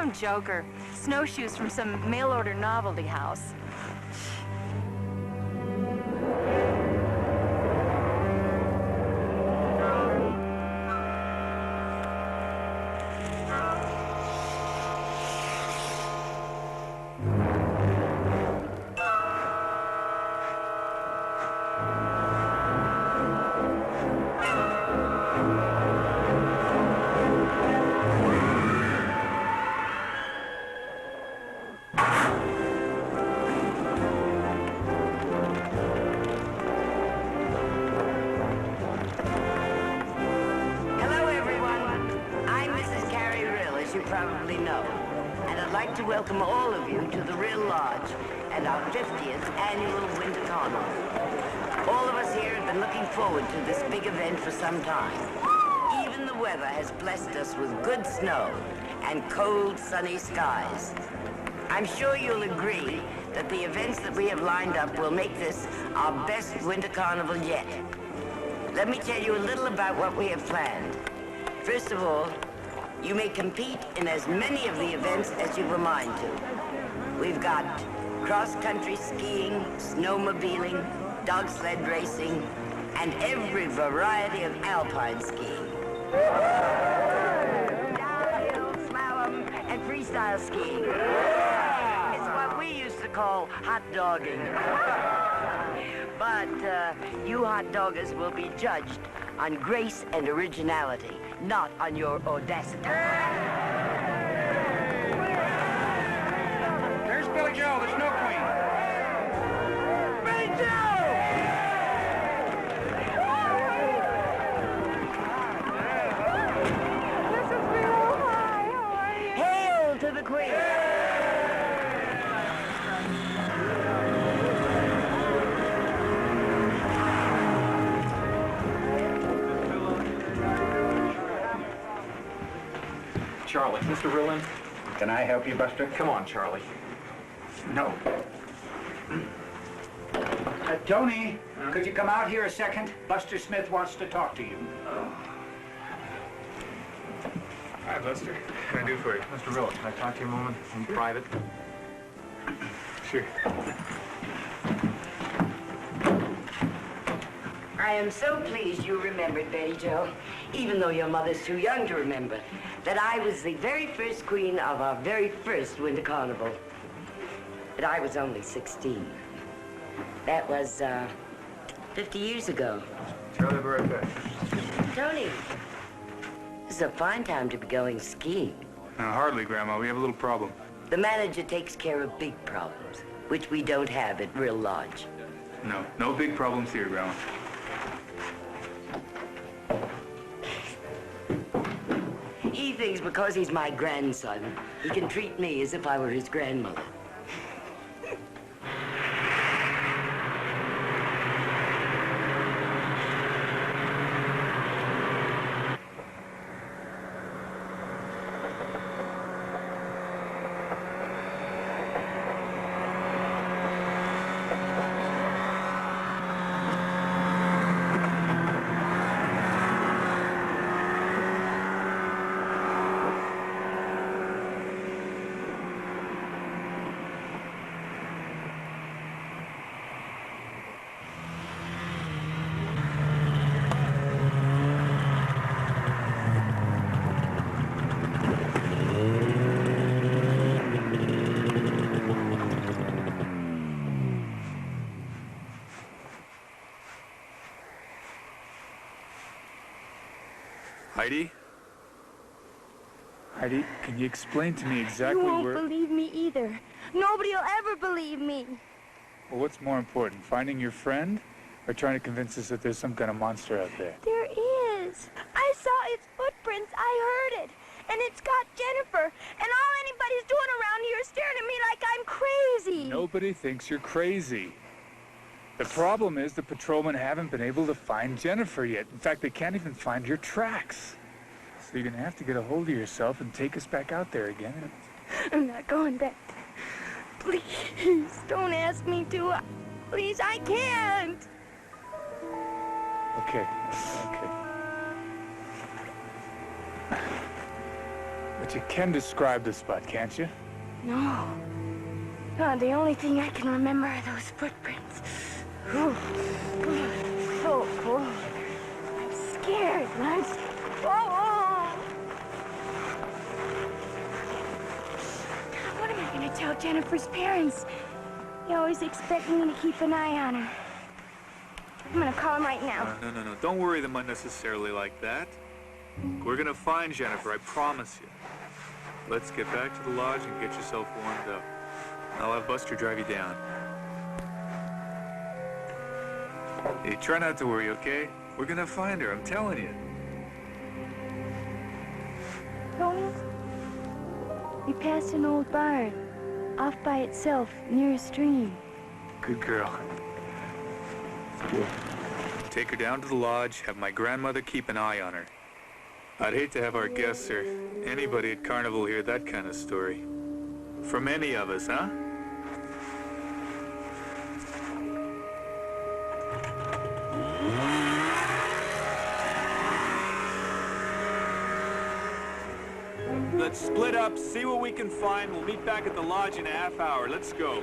Some joker. Snowshoes from some mail-order novelty house. Welcome all of you to the Real Lodge and our 50th annual Winter Carnival. All of us here have been looking forward to this big event for some time. Even the weather has blessed us with good snow and cold, sunny skies. I'm sure you'll agree that the events that we have lined up will make this our best Winter Carnival yet. Let me tell you a little about what we have planned. First of all, you may compete in as many of the events as you have a mind to. We've got cross-country skiing, snowmobiling, dog sled racing, and every variety of alpine skiing. Downhill, slalom, and freestyle skiing. It's what we used to call hot dogging. But you hot doggers will be judged on grace and originality, not on your audacity. There's Billy Joe, the Snow Queen. Billy Joe! This is real high. How are you? Hail to the Queen! Charlie, Mr. Rillin. Can I help you, Buster? Come on, Charlie. No. Tony, could you come out here a second? Buster Smith wants to talk to you. Hi, Buster. What can I do for you? Mr. Rillin, can I talk to you a moment in private? Sure. I am so pleased you remembered, Betty Jo, even though your mother's too young to remember, that I was the very first queen of our very first Winter Carnival. But I was only 16. That was, 50 years ago. Charlie, be right back. Tony, this is a fine time to be going skiing. Hardly, Grandma. We have a little problem. The manager takes care of big problems, which we don't have at Real Lodge. No big problems here, Grandma. He thinks because he's my grandson, he can treat me as if I were his grandmother. Heidi? Heidi, can you explain to me exactly You won't where... believe me either. Nobody'll ever believe me. Well, what's more important, finding your friend or trying to convince us that there's some kind of monster out there? There is. I saw its footprints. I heard it. And it's got Jennifer. And all anybody's doing around here is staring at me like I'm crazy. Nobody thinks you're crazy. The problem is the patrolmen haven't been able to find Jennifer yet. In fact, they can't even find your tracks. So you're gonna have to get a hold of yourself and take us back out there again. I'm not going back. Please, don't ask me to. Please, I can't. Okay. But you can describe the spot, can't you? No. God, the only thing I can remember are those footprints. Whew. So cold. I'm scared, man. Oh! What am I going to tell Jennifer's parents? They always expect me to keep an eye on her. I'm going to call them right now. No. Don't worry them unnecessarily like that. We're going to find Jennifer, I promise you. Let's get back to the lodge and get yourself warmed up. I'll have Buster drive you down. Hey, try not to worry, okay? We're gonna find her, I'm telling you. Tony, we passed an old barn, off by itself, near a stream. Good girl. Take her down to the lodge, have my grandmother keep an eye on her. I'd hate to have our guests or anybody at Carnival hear that kind of story. From any of us, huh? Let's split up, see what we can find. We'll meet back at the lodge in a half hour. Let's go.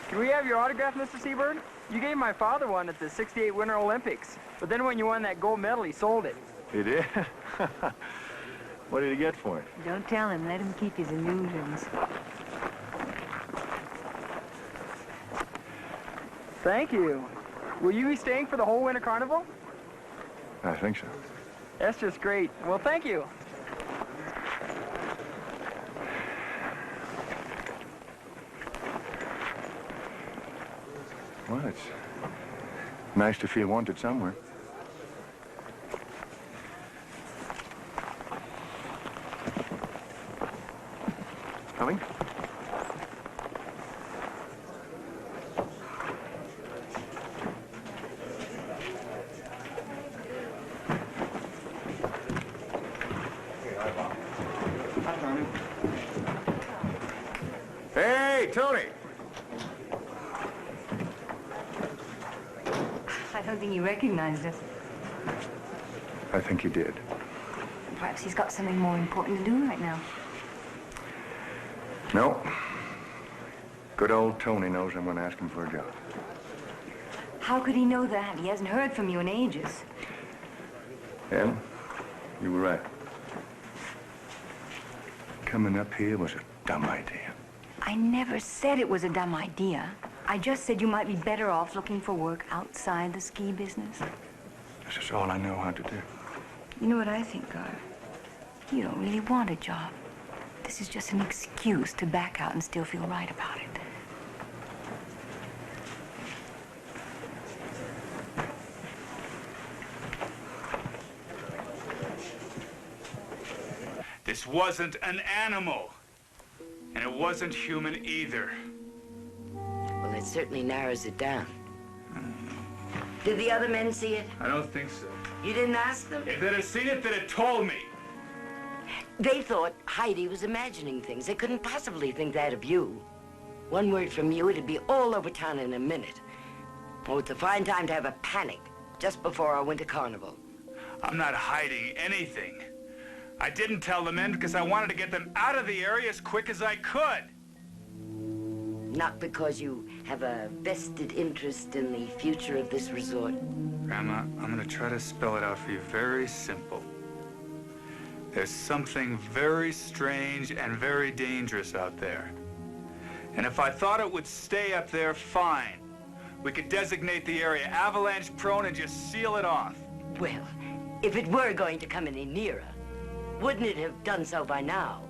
Can we have your autograph, Mr. Seabird? You gave my father one at the '68 Winter Olympics. But then when you won that gold medal, he sold it. He did? What did he get for it? Don't tell him. Let him keep his illusions. Thank you. Will you be staying for the whole Winter Carnival? I think so. That's just great. Well, thank you. Well, it's nice to feel wanted somewhere. Coming? Hey, Tony! I don't think he recognized us. I think he did. Perhaps he's got something more important to do right now. No. Good old Tony knows I'm going to ask him for a job. How could he know that? He hasn't heard from you in ages. Yeah, you were right. Coming up here was a dumb idea. I never said it was a dumb idea. I just said you might be better off looking for work outside the ski business. This is all I know how to do. You know what I think, Gar? You don't really want a job. This is just an excuse to back out and still feel right about it. This wasn't an animal. And it wasn't human either. Well, it certainly narrows it down. Did the other men see it? I don't think so. You didn't ask them? If they'd have seen it, they'd have told me. They thought Heidi was imagining things. They couldn't possibly think that of you. One word from you, it'd be all over town in a minute. Oh, it's a fine time to have a panic just before our winter carnival. I'm not hiding anything. I didn't tell the men because I wanted to get them out of the area as quick as I could. Not because you have a vested interest in the future of this resort. Grandma, I'm going to try to spell it out for you very simple. There's something very strange and very dangerous out there. And if I thought it would stay up there, fine. We could designate the area avalanche prone and just seal it off. Well, if it were going to come any nearer, wouldn't it have done so by now?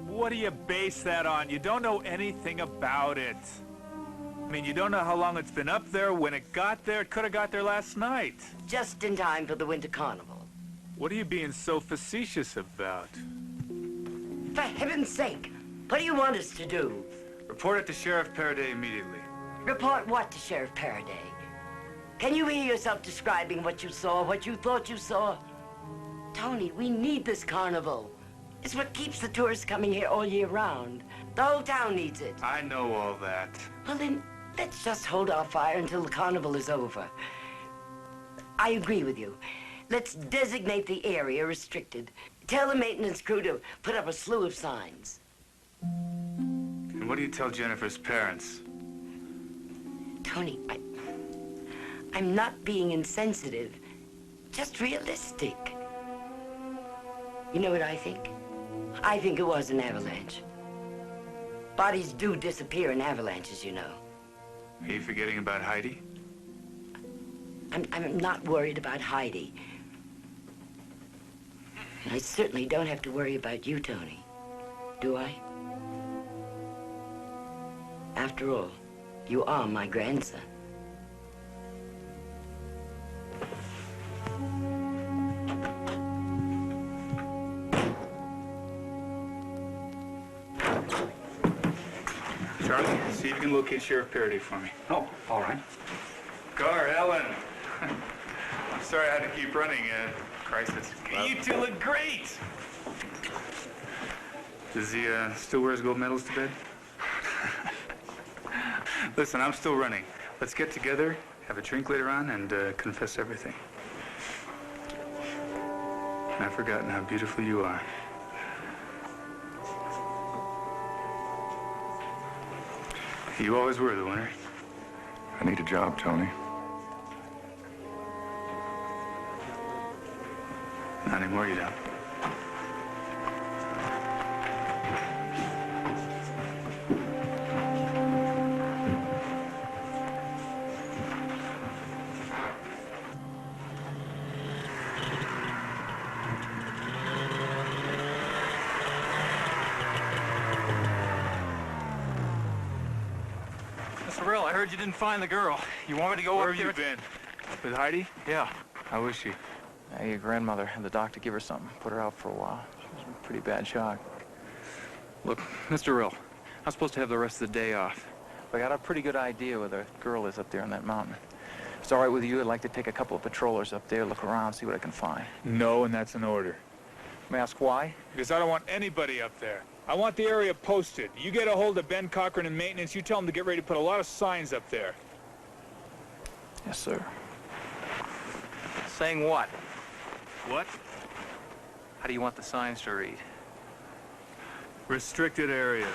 What do you base that on? You don't know anything about it. I mean, you don't know how long it's been up there. When it got there, it could have got there last night. Just in time for the winter carnival. What are you being so facetious about? For heaven's sake, what do you want us to do? Report it to Sheriff Paraday immediately. Report what to Sheriff Paraday? Can you hear yourself describing what you saw, what you thought you saw? Tony, we need this carnival. It's what keeps the tourists coming here all year round. The whole town needs it. I know all that. Well, then, let's just hold our fire until the carnival is over. I agree with you. Let's designate the area restricted. Tell the maintenance crew to put up a slew of signs. And what do you tell Jennifer's parents? Tony, I'm not being insensitive, just realistic. You know what I think? I think it was an avalanche. Bodies do disappear in avalanches, you know. Are you forgetting about Heidi? I'm not worried about Heidi. And I certainly don't have to worry about you, Tony. Do I? After all, you are my grandson. Charlie, see if you can locate Sheriff Paraday for me. Oh, all right. Gar, Ellen. I'm sorry I had to keep running. Crisis. You two look great. Does he still wear his gold medals to bed? Listen, I'm still running. Let's get together, have a drink later on, and confess everything. I've forgotten how beautiful you are. You always were the winner. I need a job, Tony. Not anymore, you don't. Mr. Rill, I heard you didn't find the girl. You want me to go Where up there? have you been? With Heidi? Yeah. How is she? Your grandmother had the doctor give her something, put her out for a while. She was in pretty bad shock. Look, Mr. Rill, I'm supposed to have the rest of the day off. I got a pretty good idea where the girl is up there on that mountain. If it's all right with you, I'd like to take a couple of patrollers up there, look around, see what I can find. No, and that's an order. May I ask why? Because I don't want anybody up there. I want the area posted. You get a hold of Ben Cochran and maintenance, you tell them to get ready to put a lot of signs up there. Yes, sir. Saying what? What? How do you want the signs to read? Restricted area.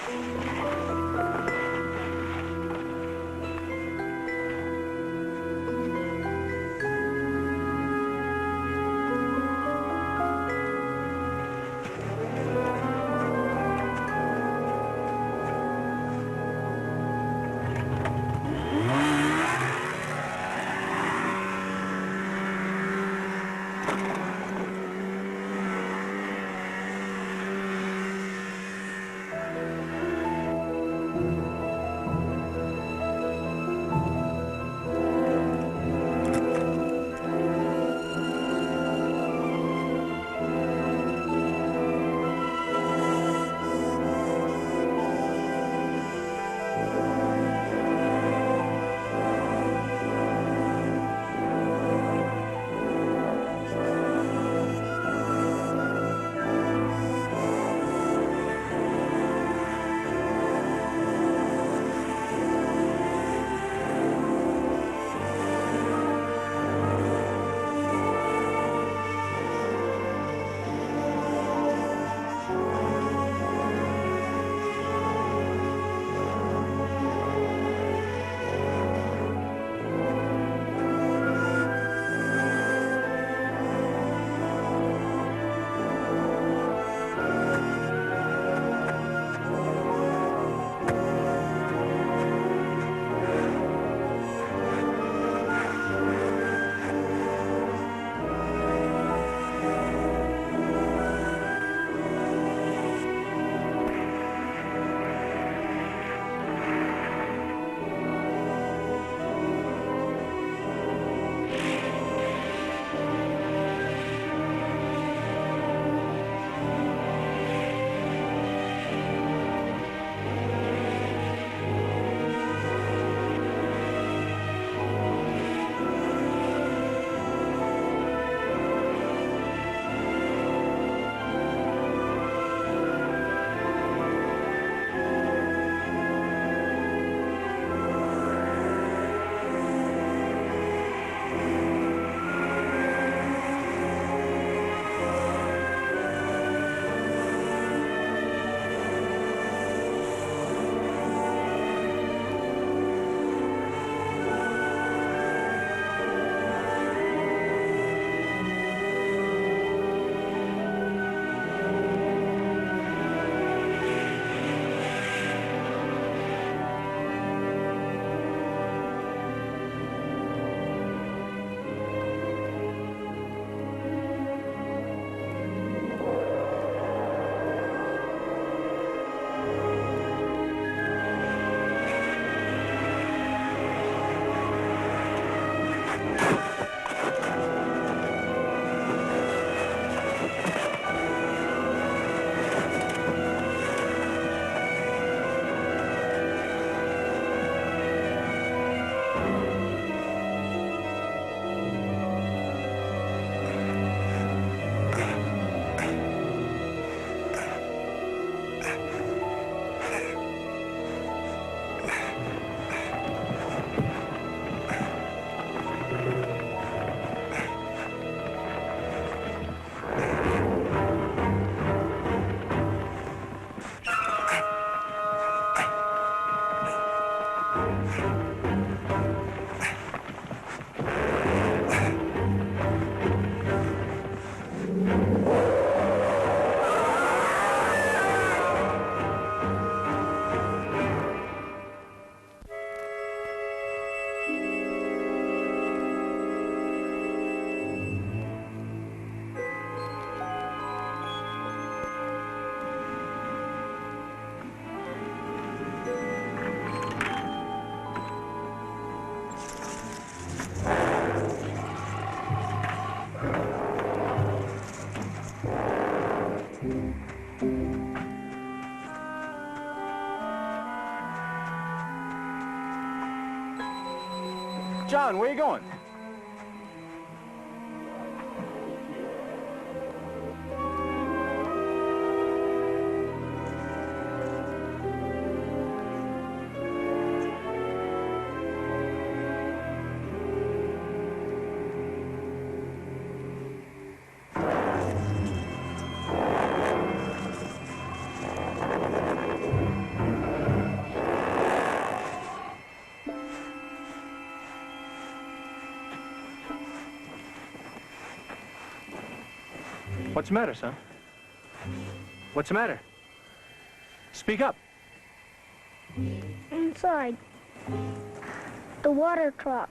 John, where you going? What's the matter, son? What's the matter? Speak up. Inside. The water truck.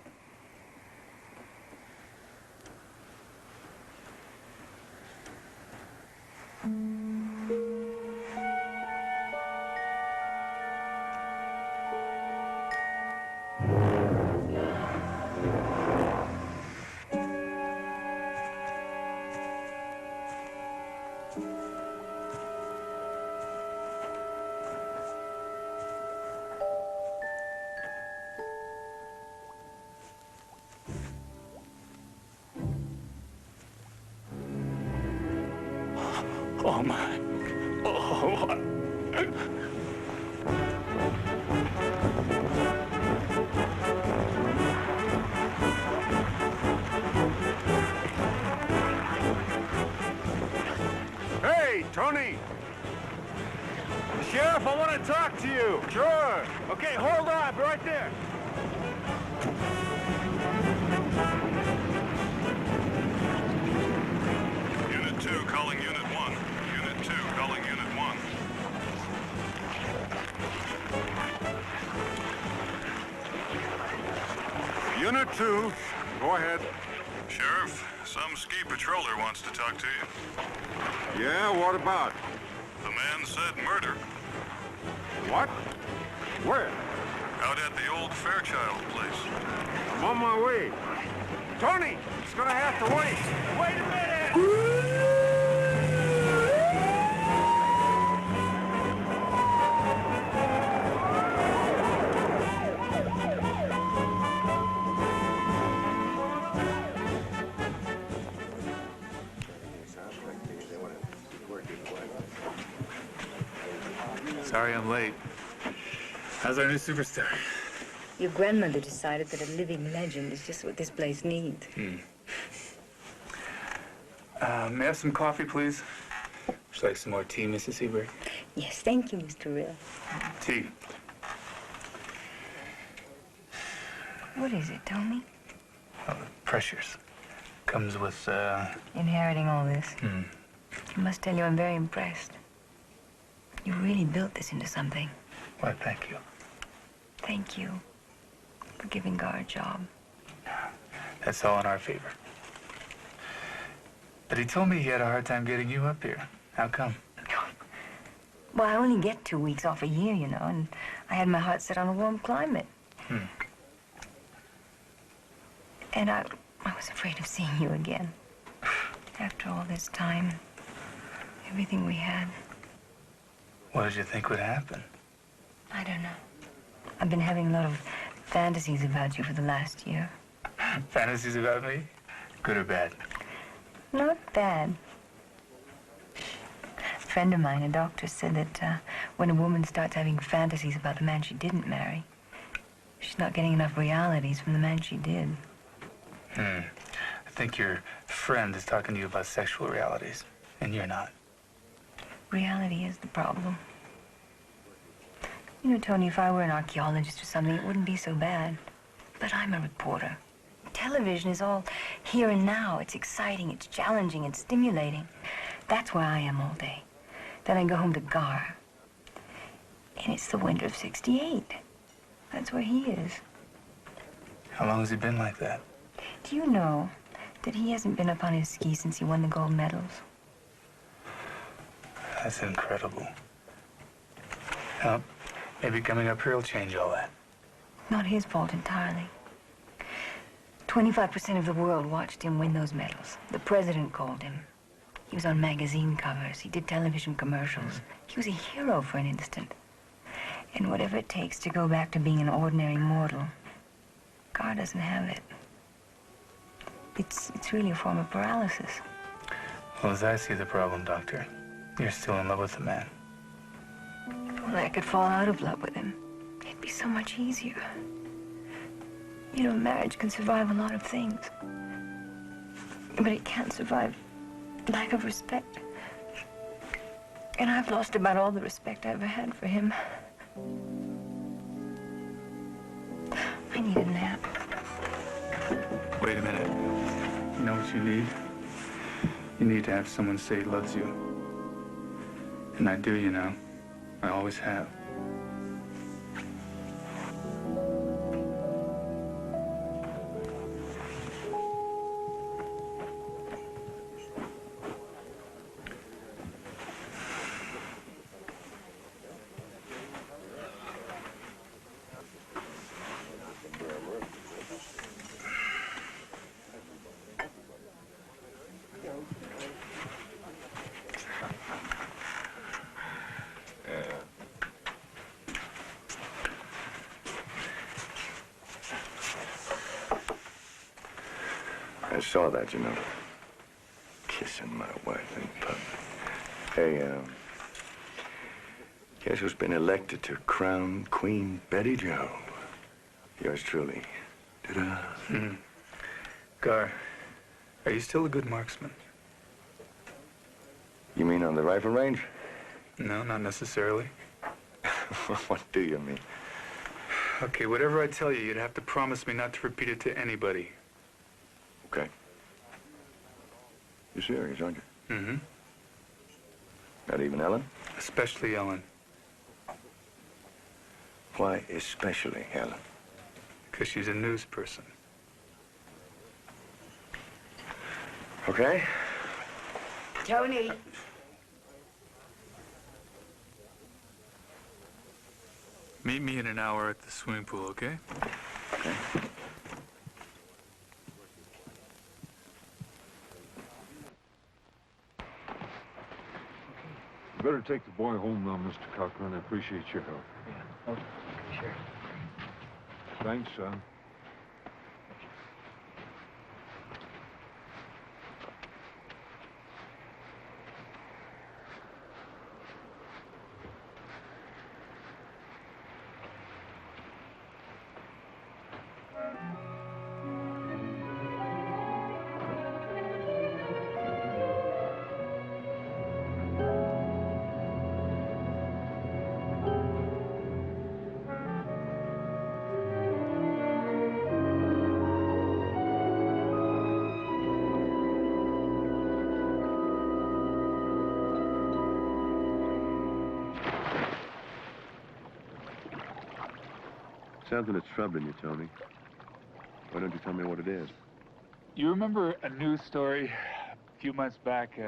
Oh, my. Oh. Hey, Tony! Sheriff, I want to talk to you. Sure. Okay, hold on. I'll be right there. Unit 2 calling Unit 1. Unit 2 calling Unit 1. Unit 2, go ahead. Sheriff, some ski patroller wants to talk to you. Yeah, what about? The man said murder. What? Where? Out at the old Fairchild place. I'm on my way. Tony, it's gonna have to wait. Wait a minute! Sorry I'm late. How's our new superstar? Your grandmother decided that a living legend is just what this place needs. May I have some coffee, please? Would you like some more tea, Mrs. Seabird? Yes, thank you, Mr. Rill. Tea. What is it, Tony? Oh, the pressures. Comes with, Inheriting all this. I must tell you, I'm very impressed. You really built this into something. Why, thank you. Thank you for giving Gar a job. That's all in our favor. But he told me he had a hard time getting you up here. How come? Well, I only get 2 weeks off a year, you know, and I had my heart set on a warm climate. And I was afraid of seeing you again. After all this time, everything we had. What did you think would happen? I don't know. I've been having a lot of fantasies about you for the last year. Fantasies about me? Good or bad? Not bad. A friend of mine, a doctor, said that when a woman starts having fantasies about the man she didn't marry, she's not getting enough realities from the man she did. I think your friend is talking to you about sexual realities, and you're not. Reality is the problem. You know, Tony, if I were an archaeologist or something, it wouldn't be so bad. But I'm a reporter. Television is all here and now. It's exciting, it's challenging, it's stimulating. That's where I am all day. Then I go home to Gar. And it's the winter of '68. That's where he is. How long has he been like that? Do you know that he hasn't been up on his skis since he won the gold medals? That's incredible. Well, maybe coming up here will change all that. Not his fault entirely. 25% of the world watched him win those medals. The president called him. He was on magazine covers. He did television commercials. He was a hero for an instant. And whatever it takes to go back to being an ordinary mortal, Gar doesn't have it. It's really a form of paralysis. Well, as I see the problem, Doctor, you're still in love with the man. Well, I could fall out of love with him. It'd be so much easier. You know, marriage can survive a lot of things. But it can't survive lack of respect. And I've lost about all the respect I ever had for him. I need a nap. Wait a minute. You know what you need? You need to have someone say he loves you. And I do, you know. I always have. I saw that, you know. Kissing my wife in public. Hey, guess who's been elected to crown Queen Betty Joe? Yours truly. Ta-da. Gar, are you still a good marksman? You mean on the rifle range? No, not necessarily. What do you mean? Okay, whatever I tell you, you'd have to promise me not to repeat it to anybody. Okay. You're serious, aren't you? Mm-hmm. Not even Ellen? Especially Ellen. Why especially Ellen? Because she's a news person. Okay. Tony. Meet me in an hour at the swimming pool, okay? Okay. You better take the boy home now, Mr. Cochran. I appreciate your help. Yeah, okay, sure. Thanks, son. Something that's troubling you, Tony. Why don't you tell me what it is? You remember a news story a few months back?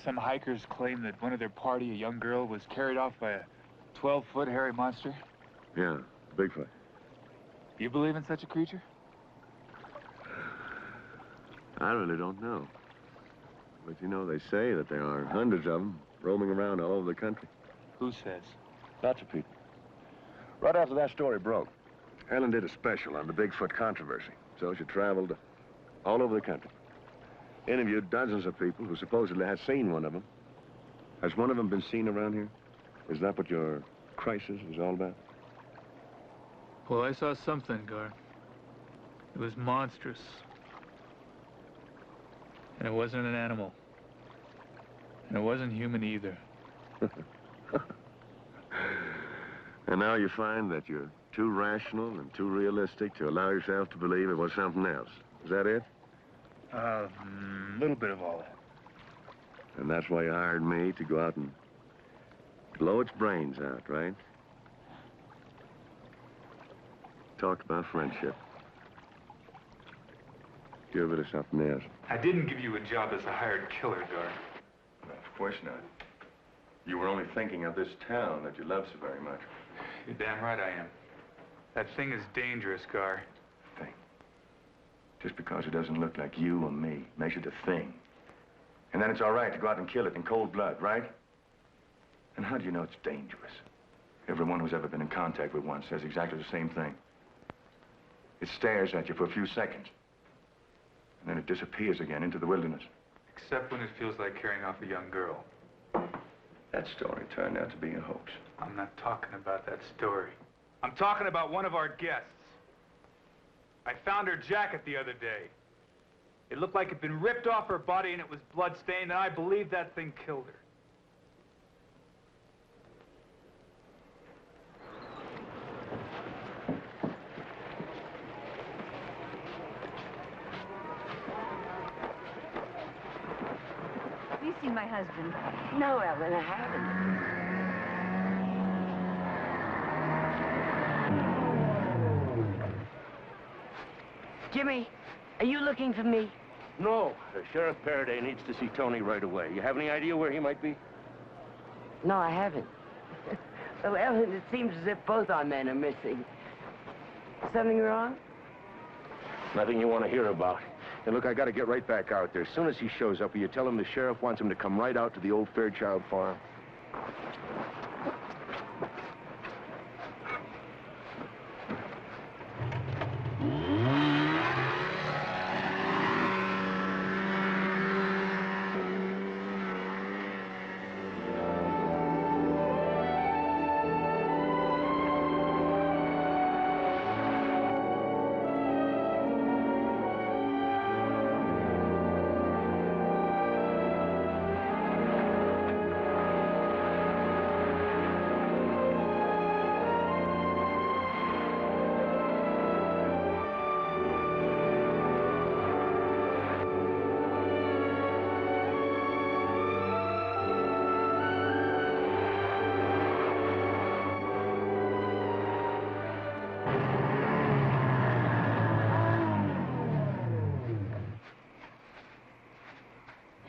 Some hikers claimed that one of their party, a young girl, was carried off by a 12-foot hairy monster. Yeah, Bigfoot. You believe in such a creature? I really don't know. But you know, they say that there are hundreds of them roaming around all over the country. Who says? Lots of people. Right after that story broke, Ellen did a special on the Bigfoot controversy. So she traveled all over the country. Interviewed dozens of people who supposedly had seen one of them. Has one of them been seen around here? Is that what your crisis is all about? Well, I saw something, Gar. It was monstrous. And it wasn't an animal. And it wasn't human either. And now you find that you're too rational and too realistic to allow yourself to believe it was something else. Is that it? A little bit of all that. And that's why you hired me to go out and blow its brains out, right? Talk about friendship. Give it something else. I didn't give you a job as a hired killer, Gar. No, of course not. You were only thinking of this town that you love so very much. You're damn right I am. That thing is dangerous, Gar. Thing. Just because it doesn't look like you or me makes it a thing. And then it's all right to go out and kill it in cold blood, right? And how do you know it's dangerous? Everyone who's ever been in contact with one says exactly the same thing. It stares at you for a few seconds. And then it disappears again into the wilderness. Except when it feels like carrying off a young girl. That story turned out to be a hoax. I'm not talking about that story. I'm talking about one of our guests. I found her jacket the other day. It looked like it'd been ripped off her body and it was blood-stained, and I believe that thing killed her. Have you seen my husband? No, Ellen, I haven't. Jimmy, are you looking for me? No. Sheriff Paraday needs to see Tony right away. You have any idea where he might be? No, I haven't. Well, Ellen, it seems as if both our men are missing. Something wrong? Nothing you want to hear about. And look, I got to get right back out there. As soon as he shows up, will you tell him the sheriff wants him to come right out to the old Fairchild farm?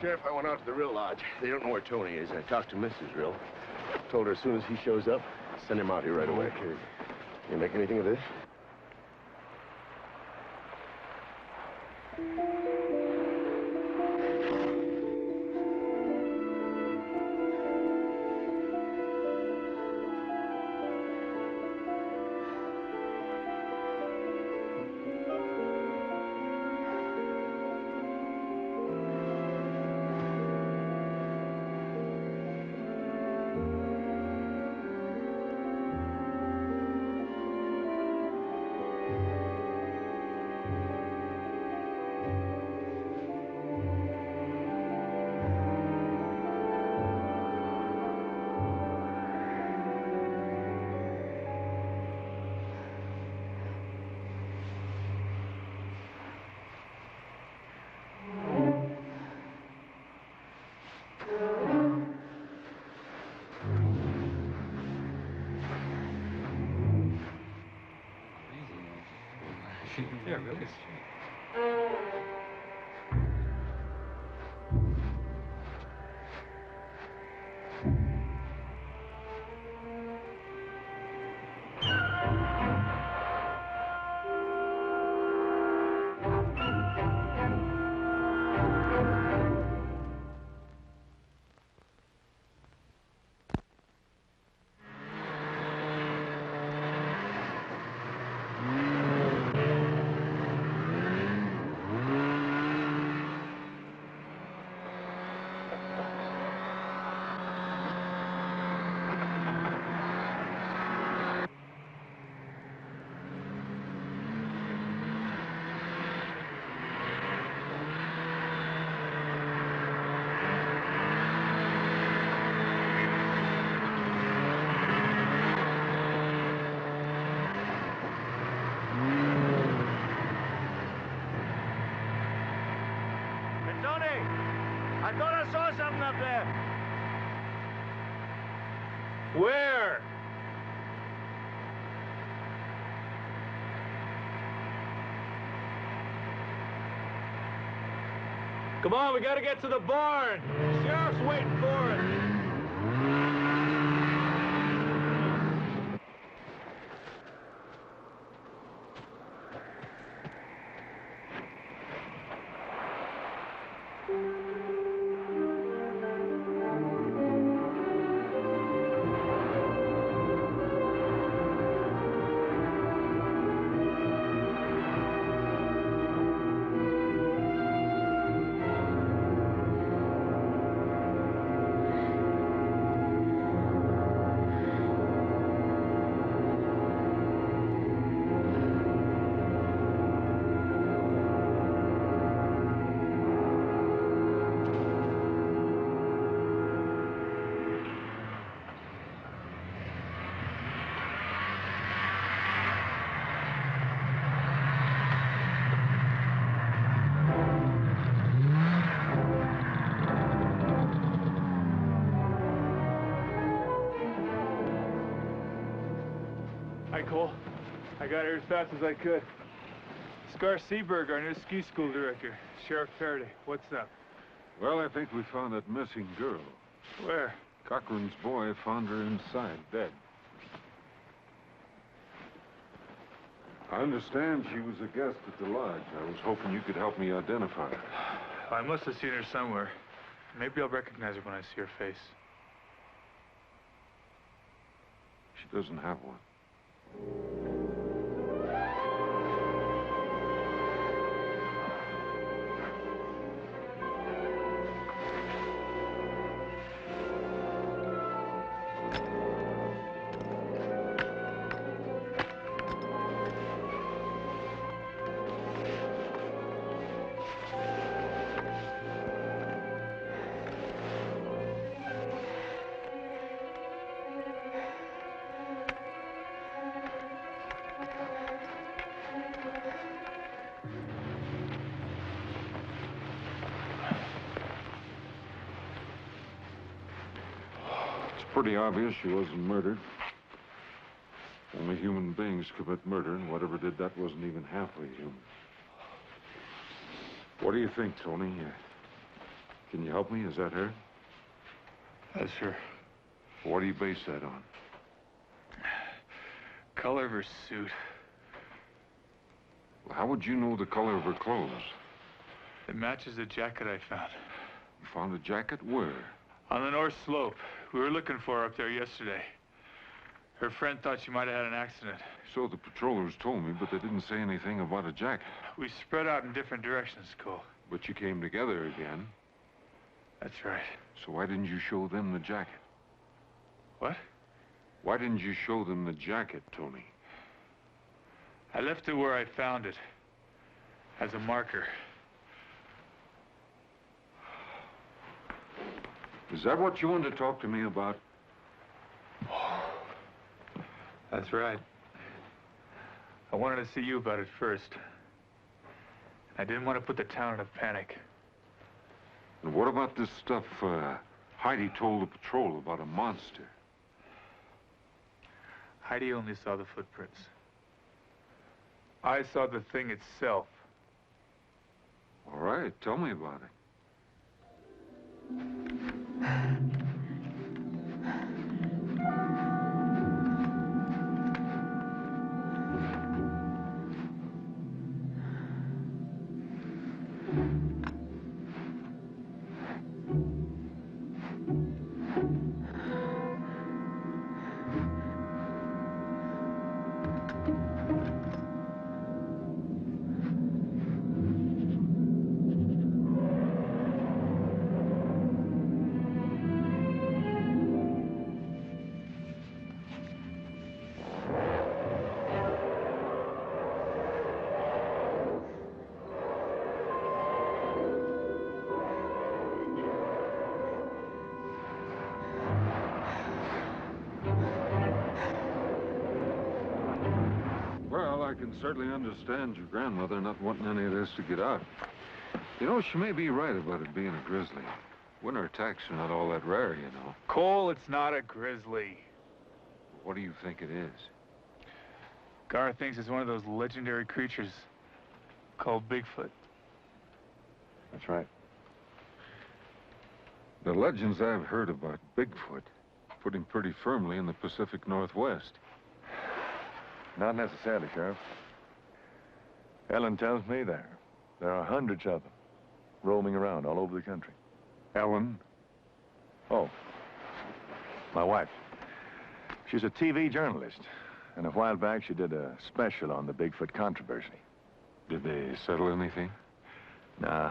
Sheriff, I went out to the Rill Lodge. They don't know where Tony is. I talked to Mrs. Rill. Told her as soon as he shows up, send him out here right away. Okay. You make anything of this? Yeah, really. I thought I saw something up there. Where? Come on, we gotta get to the barn. Sheriff's waiting for us. Cole. I got here as fast as I could. Scar Seaberg, our new ski school director. Sheriff Faraday, what's up? Well, I think we found that missing girl. Where? Cochran's boy found her inside, dead. I understand she was a guest at the lodge. I was hoping you could help me identify her. I must have seen her somewhere. Maybe I'll recognize her when I see her face. She doesn't have one. Pretty obvious she wasn't murdered. Only human beings commit murder, and whatever did that wasn't even halfway human. What do you think, Tony? Can you help me? Is that her? That's her. What do you base that on? Color of her suit. Well, how would you know the color of her clothes? It matches the jacket I found. You found a jacket? Where? On the north slope. We were looking for her up there yesterday. Her friend thought she might have had an accident. So the patrollers told me, but they didn't say anything about a jacket. We spread out in different directions, Cole. But you came together again. That's right. So why didn't you show them the jacket? What? Why didn't you show them the jacket, Tony? I left it where I found it. As a marker. Is that what you wanted to talk to me about? That's right. I wanted to see you about it first. I didn't want to put the town in a panic. And what about this stuff Heidi told the patrol about a monster? Heidi only saw the footprints. I saw the thing itself. All right, tell me about it. I can certainly understand your grandmother not wanting any of this to get out. You know, she may be right about it being a grizzly. Winter attacks are not all that rare, you know. Cole, it's not a grizzly. What do you think it is? Gar thinks it's one of those legendary creatures called Bigfoot. That's right. The legends I've heard about Bigfoot put him pretty firmly in the Pacific Northwest. Not necessarily, Sheriff. Ellen tells me there are hundreds of them roaming around all over the country. Ellen? Oh, my wife. She's a TV journalist. And a while back, she did a special on the Bigfoot controversy. Did they settle anything? Nah,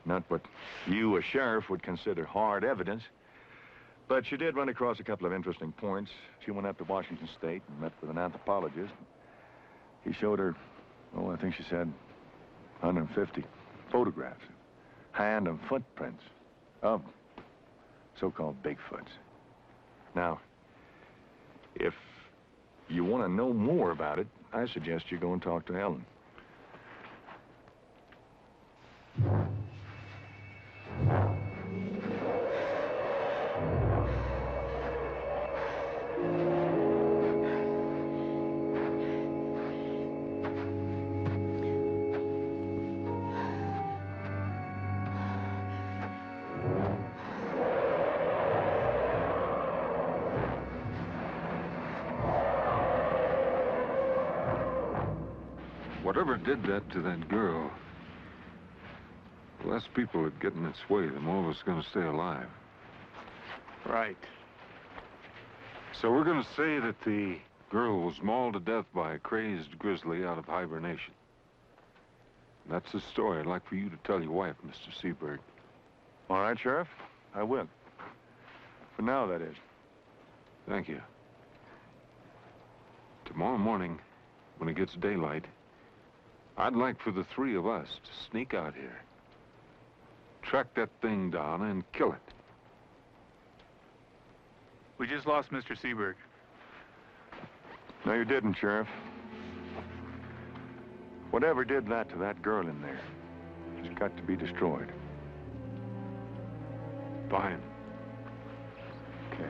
not what you, a sheriff, would consider hard evidence. But she did run across a couple of interesting points. She went up to Washington State and met with an anthropologist. He showed her, oh, I think she said 150 photographs, hand and footprints of so-called Bigfoots. Now, if you want to know more about it, I suggest you go and talk to Ellen. Whatever did that to that girl, the less people it get in its way, the more of us are going to stay alive. Right. So we're going to say that the girl was mauled to death by a crazed grizzly out of hibernation. That's the story I'd like for you to tell your wife, Mr. Seabird. All right, Sheriff. I will. For now, that is. Thank you. Tomorrow morning, when it gets daylight, I'd like for the three of us to sneak out here, track that thing down, and kill it. We just lost Mr. Seabird. No, you didn't, Sheriff. Whatever did that to that girl in there has got to be destroyed. Fine. Okay.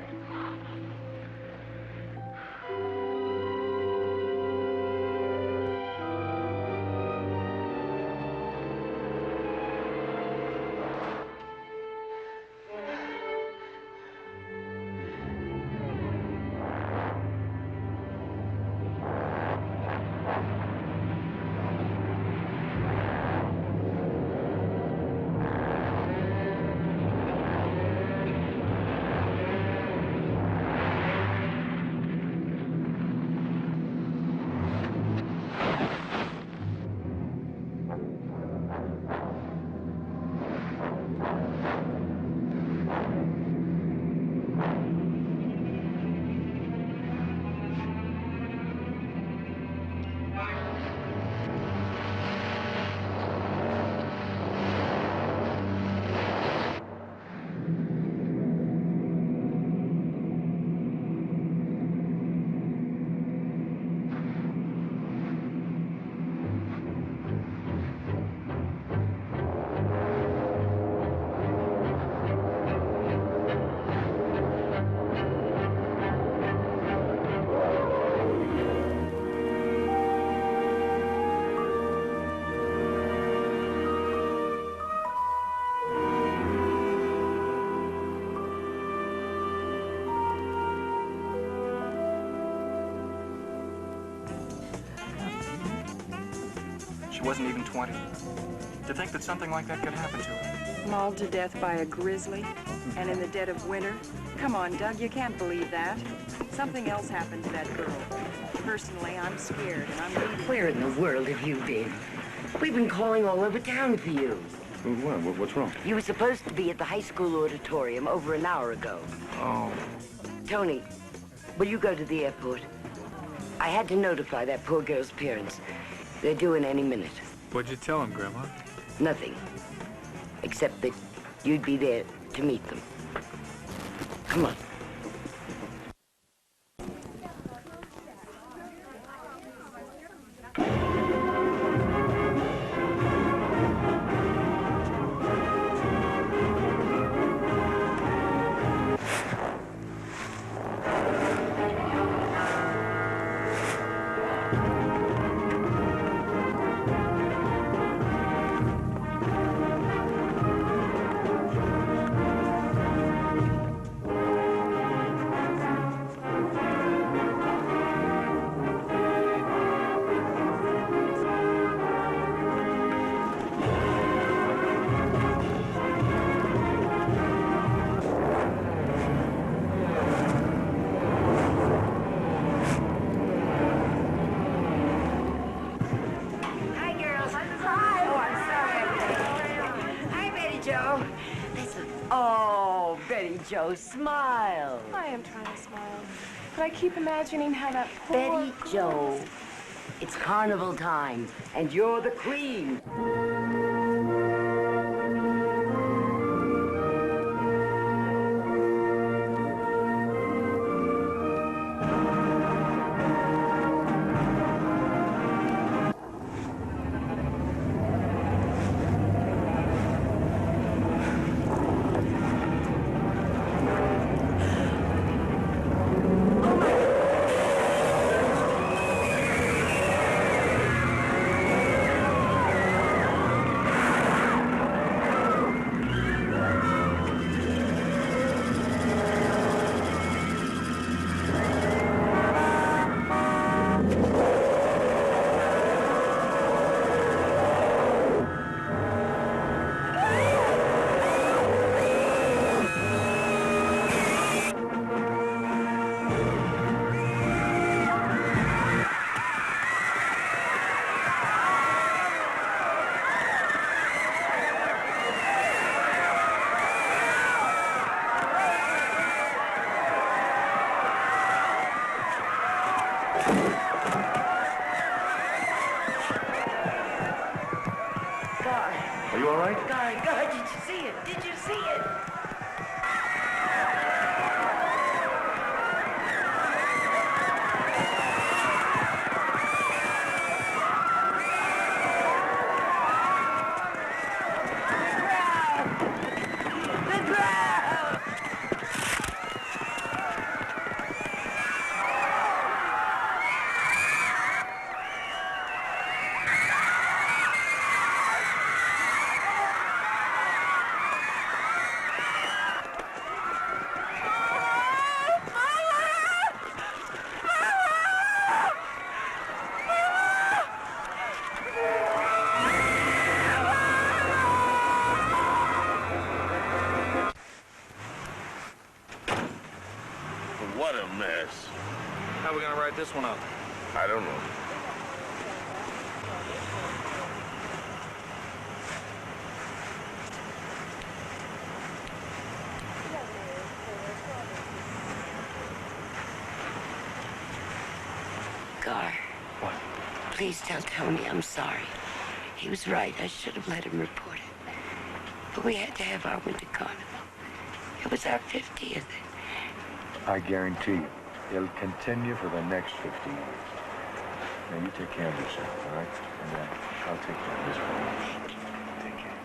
She wasn't even 20. To think that something like that could happen to her. Mauled to death by a grizzly, and in the dead of winter. Come on, Doug, you can't believe that. Something else happened to that girl. Personally, I'm scared, and I'm leaving. Where in the world have you been? We've been calling all over town for you. What's wrong? You were supposed to be at the high school auditorium over an hour ago. Oh. Tony, will you go to the airport? I had to notify that poor girl's parents. They're due in any minute. What'd you tell him, Grandma? Nothing. Except that you'd be there to meet them. Come on. Joe, smile. I am trying to smile, but I keep imagining how that poor Betty Joe, it's carnival time, and you're the queen. my God, did you see it? Did you see it? What a mess. How are we gonna write this one up? I don't know. Gar. What? Please tell Tony I'm sorry. He was right. I should have let him report it. But we had to have our winter carnival. It was our 50th. I guarantee you, it'll continue for the next 50 years. Now, you take care of yourself, all right? And I'll take care of this one. Take care.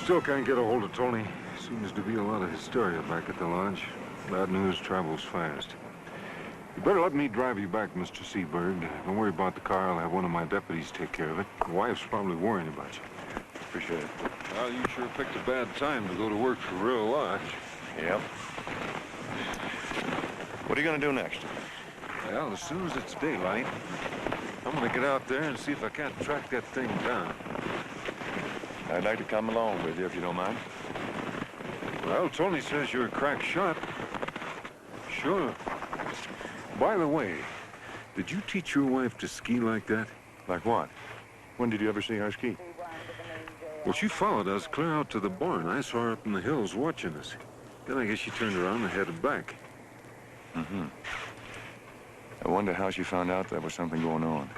Still can't get a hold of Tony. Seems to be a lot of hysteria back at the lodge. Bad news travels fast. You better let me drive you back, Mr. Seabird. Don't worry about the car. I'll have one of my deputies take care of it. The wife's probably worrying about you. Appreciate it. Well, you sure picked a bad time to go to work for Real Lodge. Yep. What are you gonna do next? Well, as soon as it's daylight, I'm gonna get out there and see if I can't track that thing down. I'd like to come along with you, if you don't mind. Well, Tony says you're a crack shot. Sure. By the way, did you teach your wife to ski like that? Like what? When did you ever see her ski? Well, she followed us clear out to the barn. I saw her up in the hills watching us. Then I guess she turned around and headed back. Mm-hmm. I wonder how she found out there was something going on.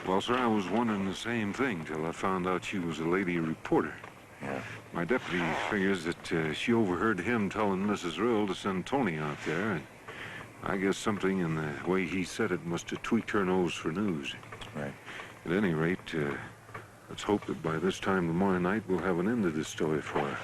Well, sir, I was wondering the same thing till I found out she was a lady reporter. Yeah. My deputy figures that she overheard him telling Mrs. Rill to send Tony out there, and I guess something in the way he said it must have tweaked her nose for news. Right. At any rate, let's hope that by this time tomorrow night we'll have an end to this story for her.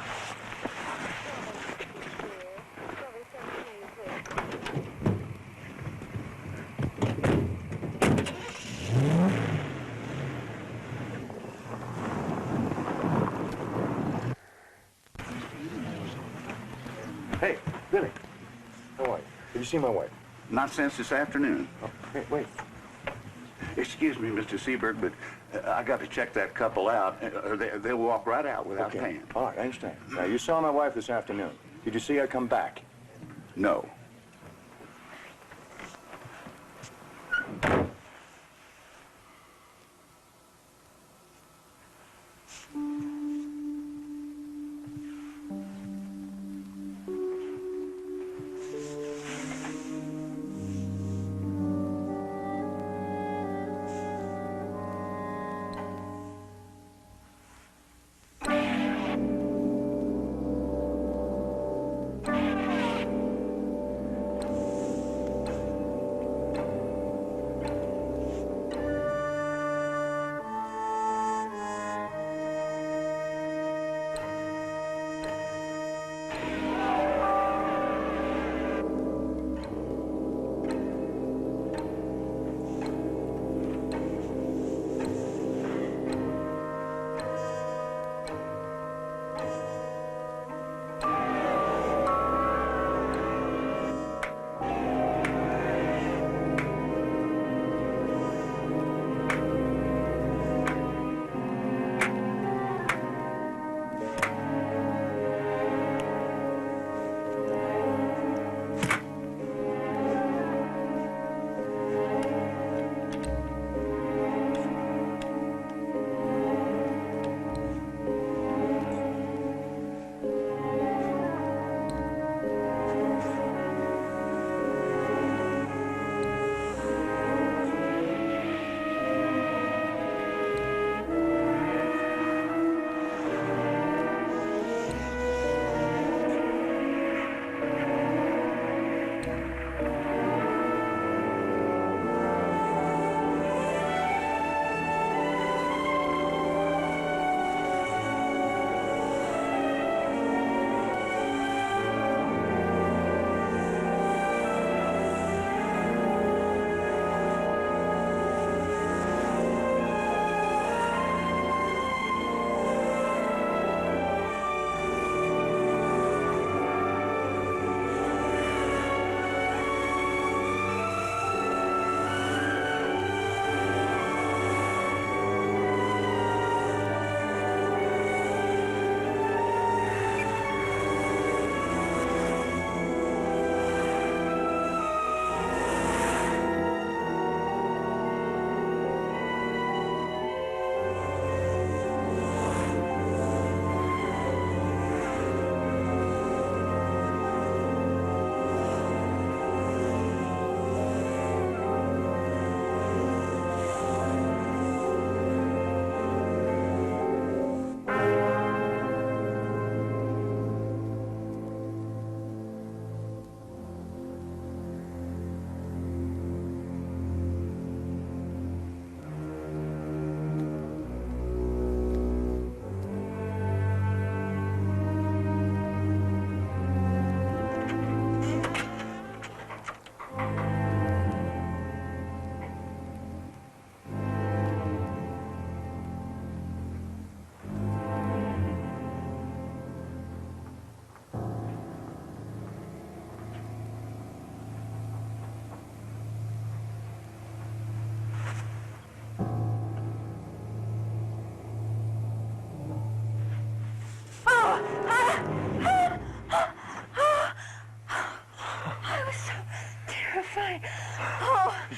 Hey, Billy. How are you? Did you see my wife? Not since this afternoon. Oh, hey, wait. Excuse me, Mr. Seabird, but I got to check that couple out, or they'll walk right out without paying. All right, I understand. Now, you saw my wife this afternoon. Did you see her come back? No.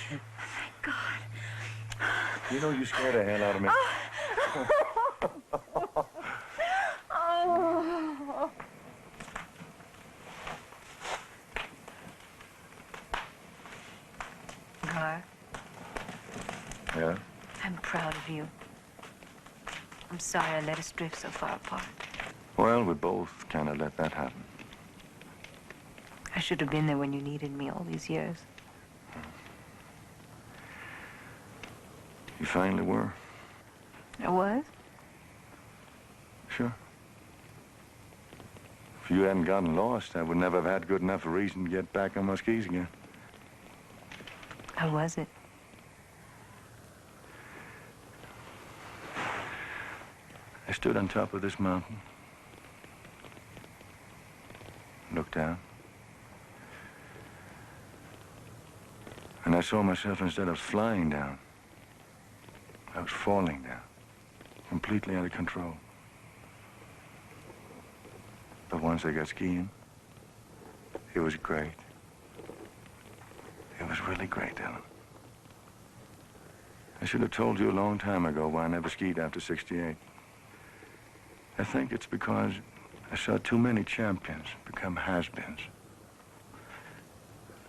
Thank God. You know you scared the hell out of me. Oh. Gar, Yeah? I'm proud of you. I'm sorry I let us drift so far apart. Well, we both kind of let that happen. I should have been there when you needed me all these years. You finally were? I was? Sure. If you hadn't gotten lost, I would never have had good enough a reason to get back on my skis again. How was it? I stood on top of this mountain, looked down, and I saw myself, instead of flying down, I was falling down, completely out of control. But once I got skiing, it was great. It was really great, Ellen. I should have told you a long time ago why I never skied after 68. I think it's because I saw too many champions become has-beens.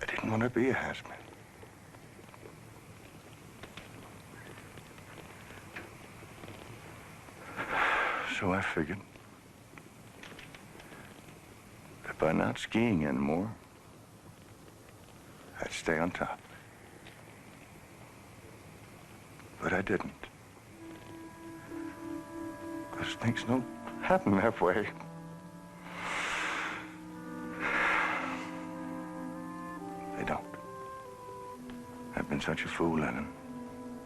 I didn't want to be a has-been. So I figured that by not skiing anymore, I'd stay on top. But I didn't. Because things don't happen that way. They don't. I've been such a fool, Ellen.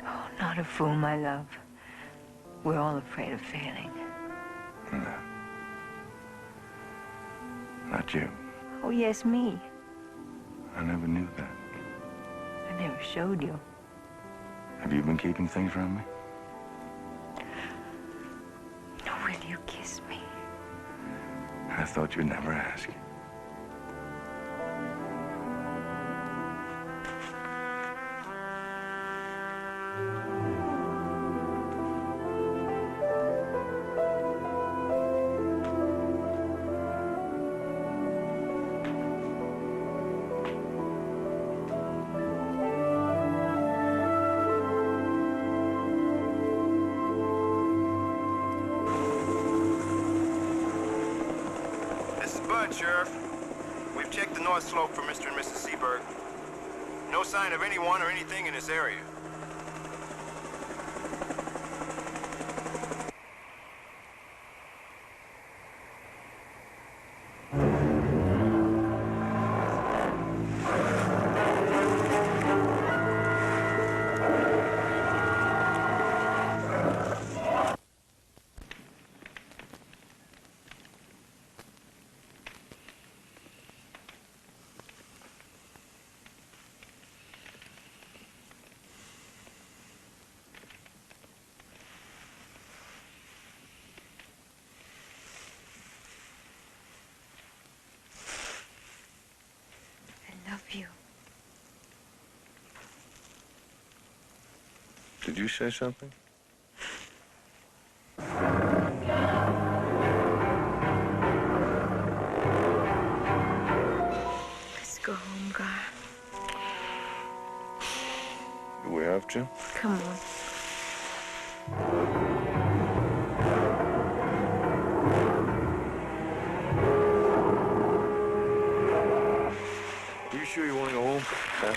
Oh, not a fool, my love. We're all afraid of failing. No. Not you. Oh, yes, me. I never knew that. I never showed you. Have you been keeping things from me? Will you kiss me? I thought you'd never ask. Sheriff. We've checked the north slope for Mr. and Mrs. Seberg. No sign of anyone or anything in this area. You. Did you say something? Let's go home, Gar. Do we have to? Come on. Sure you want to go home? Huh?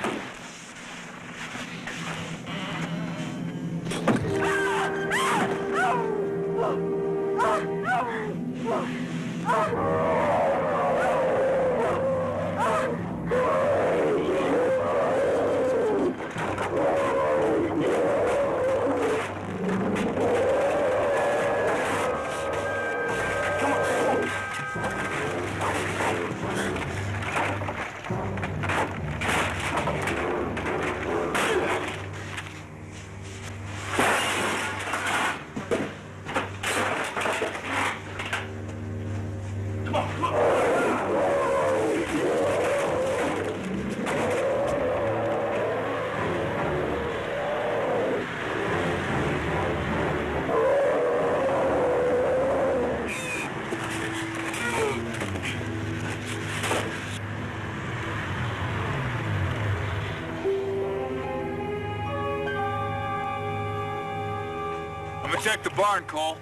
check the barn, Cole.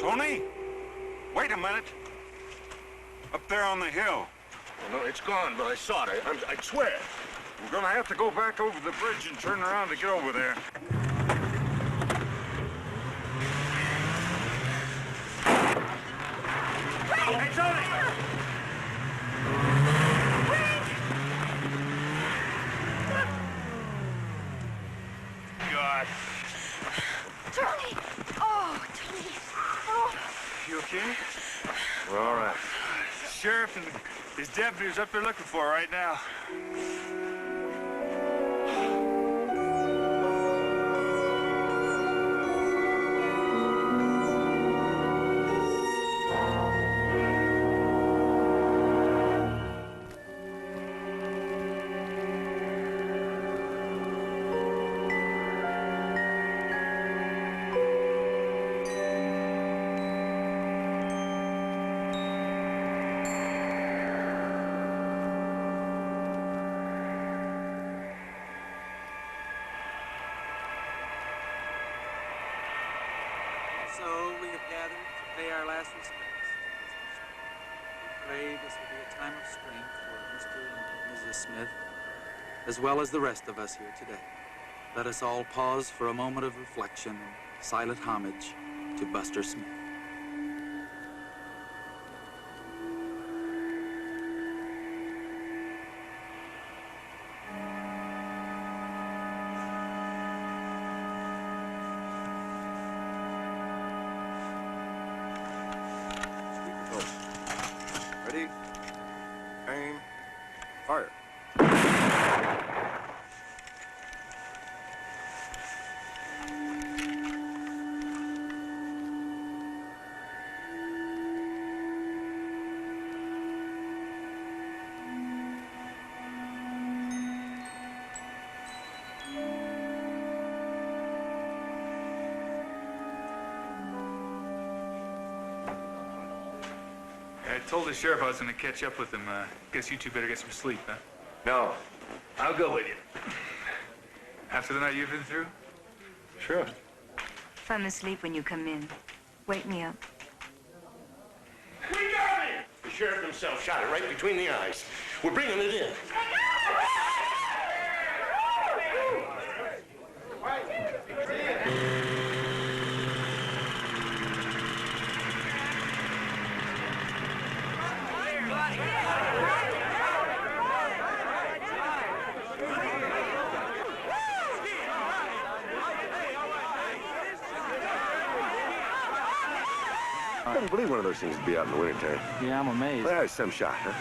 Tony? Wait a minute. Up there on the hill. Well, no, it's gone, but I saw it. I swear. We're gonna have to go back over the bridge and turn around to get over there. Hey, Tony! God. Tony! Oh, Tony. Oh. You okay? We're all right. Sheriff and his deputies up there looking for her right now. So we have gathered to pay our last respects. We pray this will be a time of strength for Mr. and Mrs. Smith, as well as the rest of us here today. Let us all pause for a moment of reflection and silent homage to Buster Smith. Ready? Aim. Fire. I told the sheriff I was going to catch up with him. Guess you two better get some sleep, huh? No. I'll go with you. After the night you've been through? Sure. If I'm asleep when you come in, wake me up. We got it! The sheriff himself shot it right between the eyes. We're bringing it in. I couldn't believe one of those things would be out in the wintertime. Yeah, I'm amazed. Well, there's some shot, huh?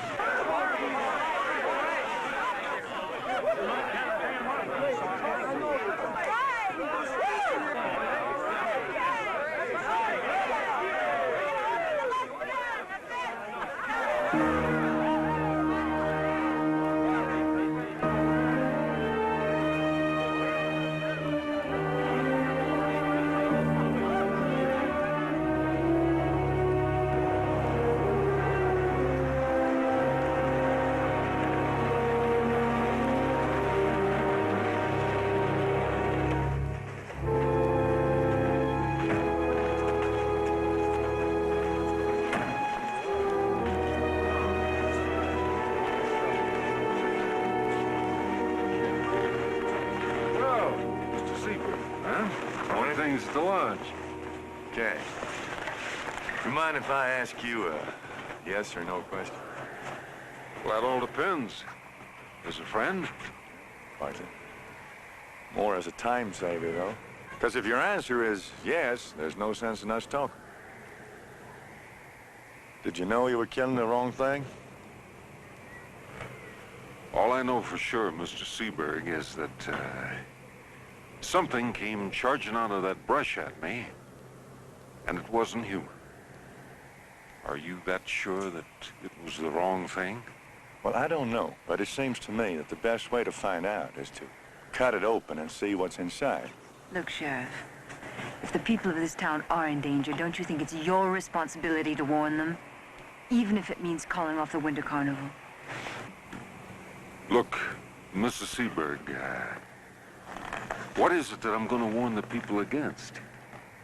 Things at the lodge. Okay. You mind if I ask you a yes or no question? Well, that all depends. As a friend? Martin. More as a time saver, though. Because if your answer is yes, there's no sense in us talking. Did you know you were killing the wrong thing? All I know for sure, Mr. Seaberg, is that, something came charging out of that brush at me, and it wasn't human. Are you that sure that it was the wrong thing? Well, I don't know, but it seems to me that the best way to find out is to cut it open and see what's inside. Look, Sheriff, if the people of this town are in danger, don't you think it's your responsibility to warn them? Even if it means calling off the Winter Carnival. Look, Mrs. Seberg, what is it that I'm going to warn the people against?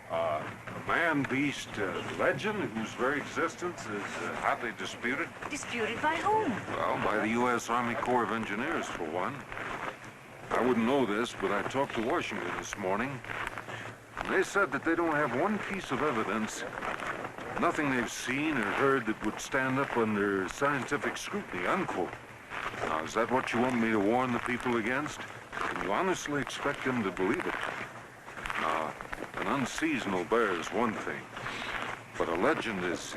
A man-beast legend whose very existence is hotly disputed? Disputed by whom? Well, by the U.S. Army Corps of Engineers, for one. I wouldn't know this, but I talked to Washington this morning. And they said that they don't have one piece of evidence, nothing they've seen or heard that would stand up under scientific scrutiny, unquote. Now, is that what you want me to warn the people against? Can you honestly expect them to believe it? Now, an unseasonal bear is one thing, but a legend is,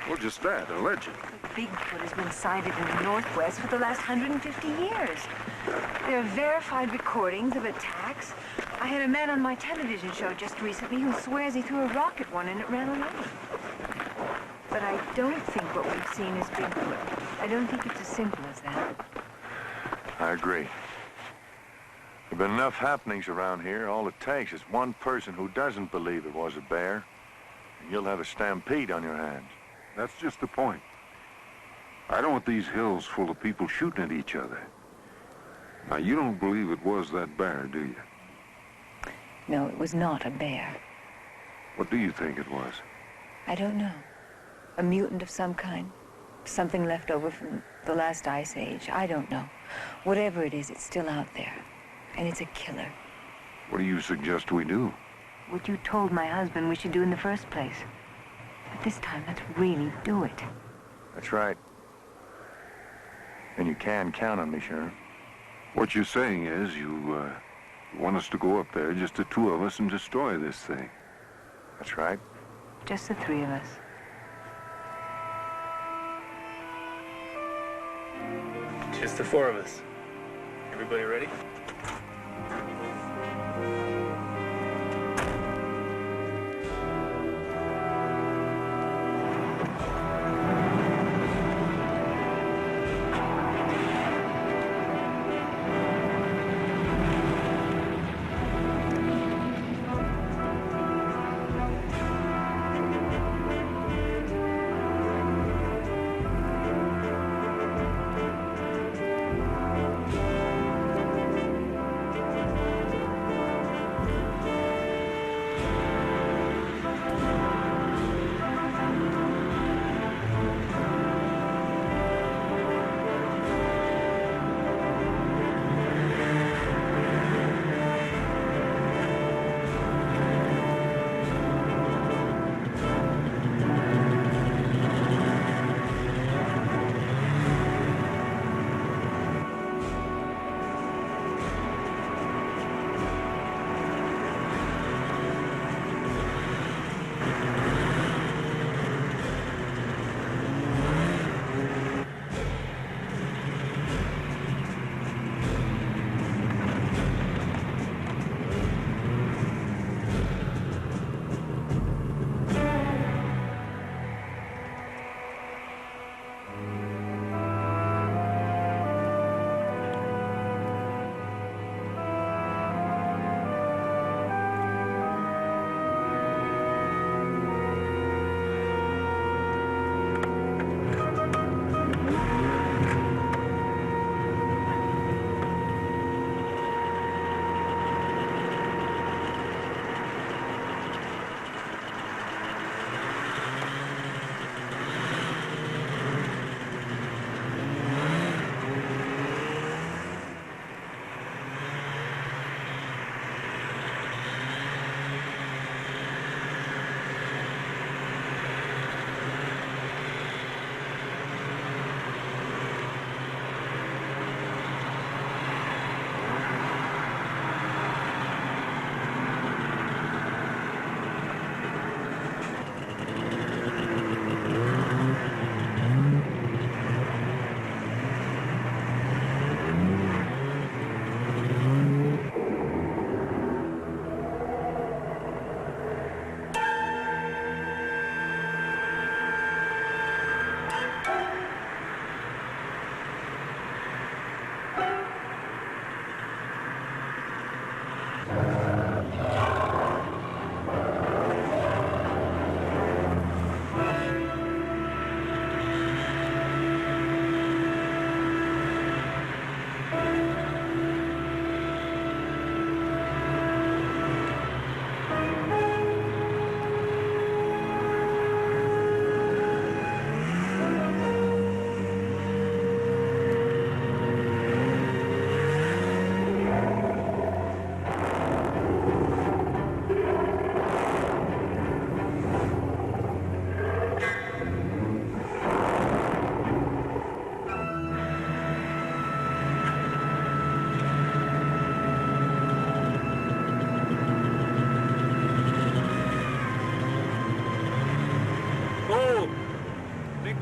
well, just that, a legend. Bigfoot has been sighted in the Northwest for the last 150 years. There are verified recordings of attacks. I had a man on my television show just recently who swears he threw a rock at one and it ran away. But I don't think what we've seen is Bigfoot. I don't think it's as simple as that. I agree. There have been enough happenings around here. All it takes is one person who doesn't believe it was a bear, and you'll have a stampede on your hands. That's just the point. I don't want these hills full of people shooting at each other. Now, you don't believe it was that bear, do you? No, it was not a bear. What do you think it was? I don't know. A mutant of some kind. Something left over from the last ice age. I don't know. Whatever it is, it's still out there. And it's a killer. What do you suggest we do? What you told my husband we should do in the first place. But this time, let's really do it. That's right. And you can count on me, Sheriff. What you're saying is you want us to go up there, just the two of us, and destroy this thing. That's right. Just the three of us. Just the four of us. Everybody ready?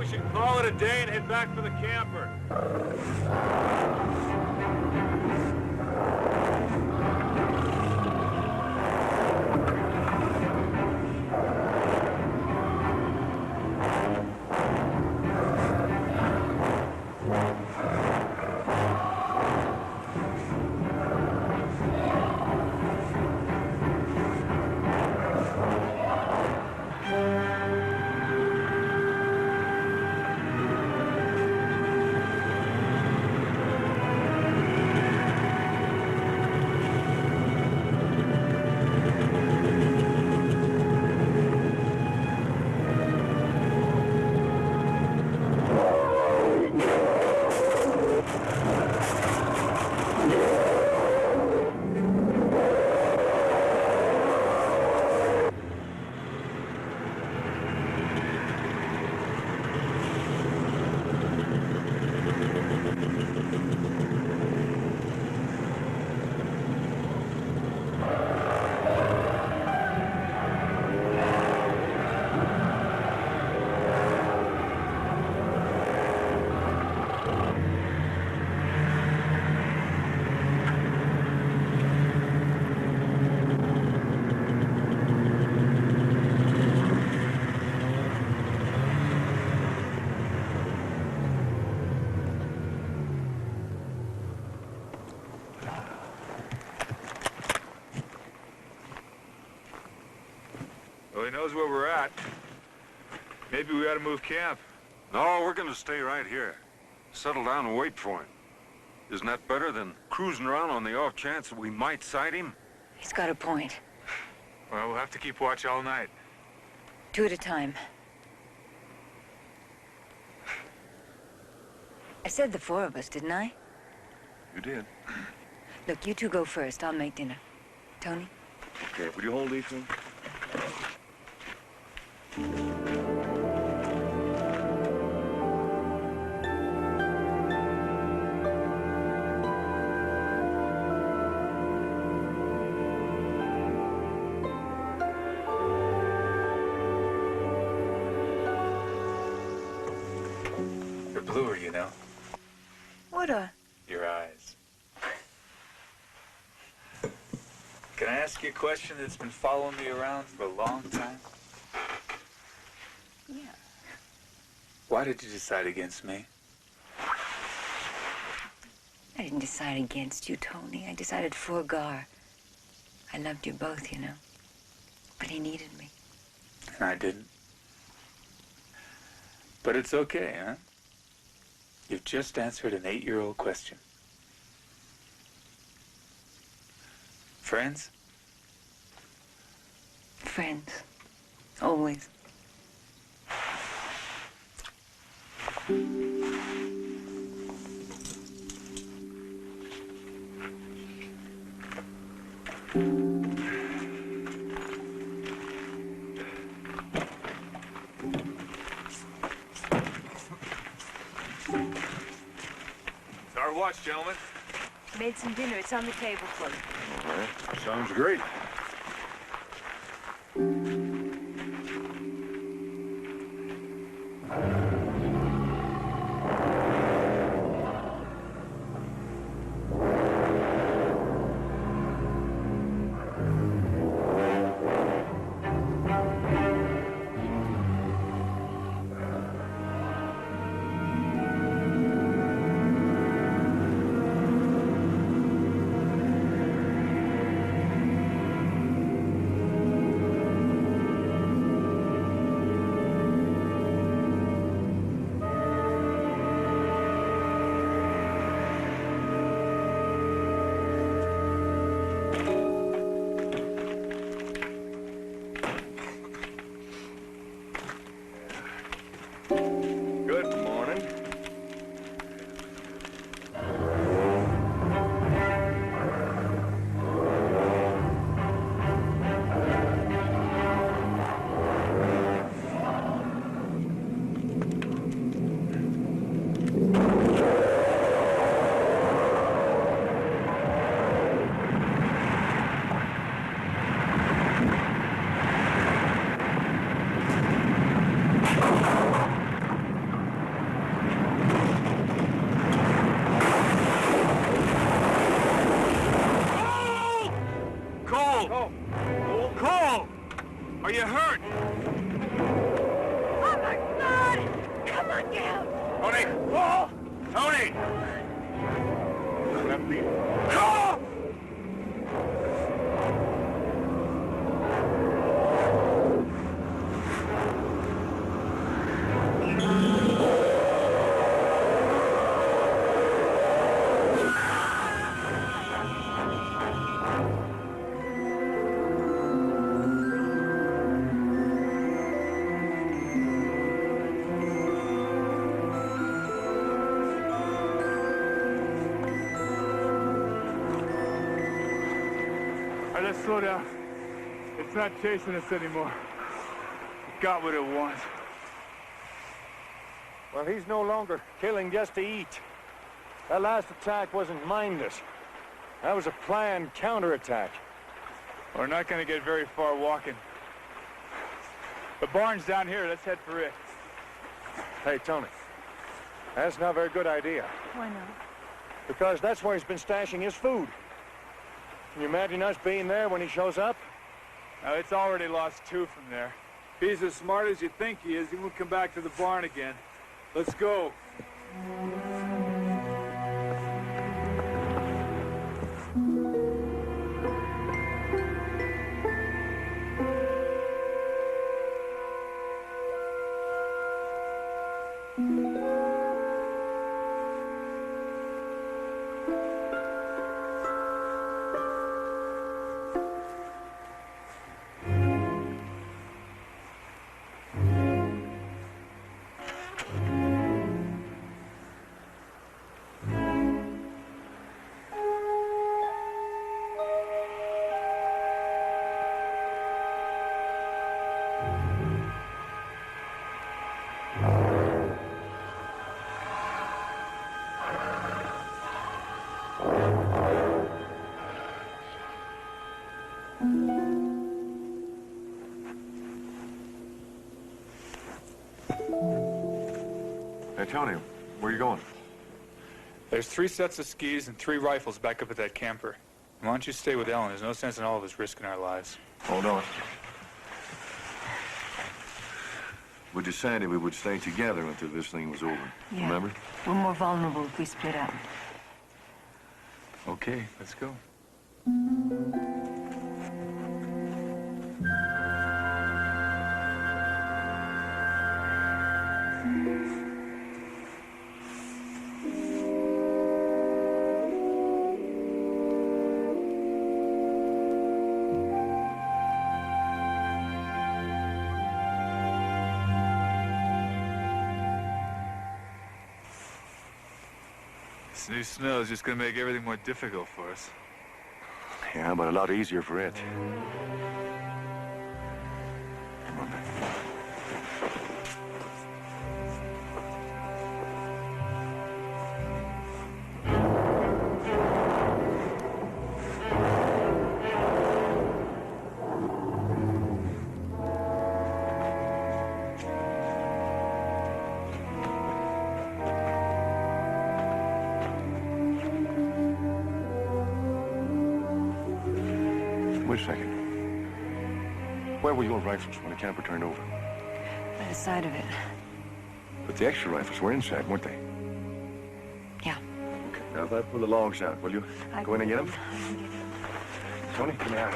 we should call it a day and head back for the camper. Well, he knows where we're at. Maybe we ought to move camp. No, we're gonna stay right here. Settle down and wait for him. Isn't that better than cruising around on the off chance that we might sight him? He's got a point. Well, we'll have to keep watch all night. 2 at a time. I said the 4 of us, didn't I? You did. Look, you two go first. I'll make dinner. Tony? Okay, would you hold these things? You're bluer, you know. What a... Your eyes. Can I ask you a question that's been following me around for a long time? Yeah. Why did you decide against me? I didn't decide against you, Tony. I decided for Gar. I loved you both, you know. But he needed me. And I didn't. But it's okay, huh? You've just answered an 8-year-old question. Friends? Friends. Always. It's our watch, gentlemen. Made some dinner. It's on the table for you. All right. Sounds great. Are you hurt? Oh my God! Come on down! Tony! Oh! Tony! Let me... Oh! Let's slow down. It's not chasing us anymore. It got what it wants. Well, he's no longer killing just to eat. That last attack wasn't mindless. That was a planned counterattack. We're not going to get very far walking. The barn's down here. Let's head for it. Hey, Tony. That's not a very good idea. Why not? Because that's where he's been stashing his food. Can you imagine us being there when he shows up? Now, it's already lost 2 from there. If he's as smart as you think he is, he won't come back to the barn again. Let's go. Hey, Tony, where are you going? There's 3 sets of skis and 3 rifles back up at that camper. Why don't you stay with Ellen? There's no sense in all of us risking our lives. Hold on. We decided we would stay together until this thing was over. Yeah. Remember? We're more vulnerable if we split up. Okay, let's go. This new snow is just going to make everything more difficult for us. Yeah, but a lot easier for it. Come on, back. Wait a second. Where were your rifles when the camper turned over? By the side of it. But the extra rifles were inside, weren't they? Yeah. Okay, now if I pull the logs out, will you? Go in and get them? Tony, come here.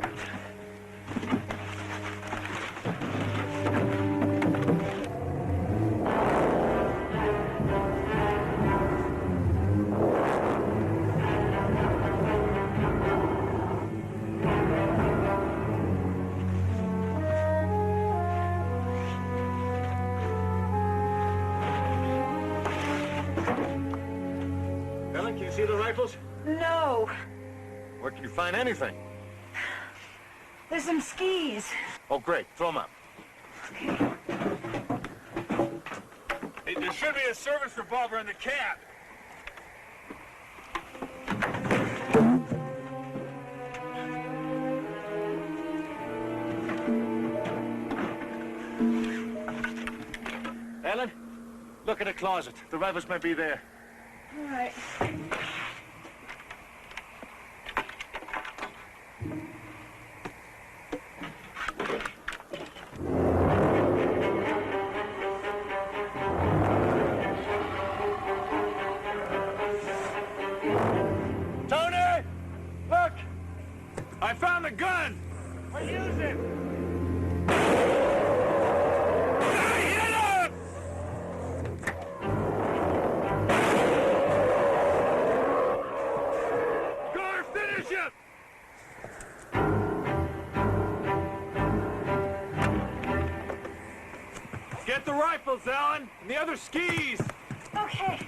See the rifles? No. Where can you find anything? There's some skis. Oh, great. Throw them up. Hey, there should be a service revolver in the cab. Ellen, look in the closet. The rifles may be there. All right. Get the rifles, Alan, and the other skis! Okay.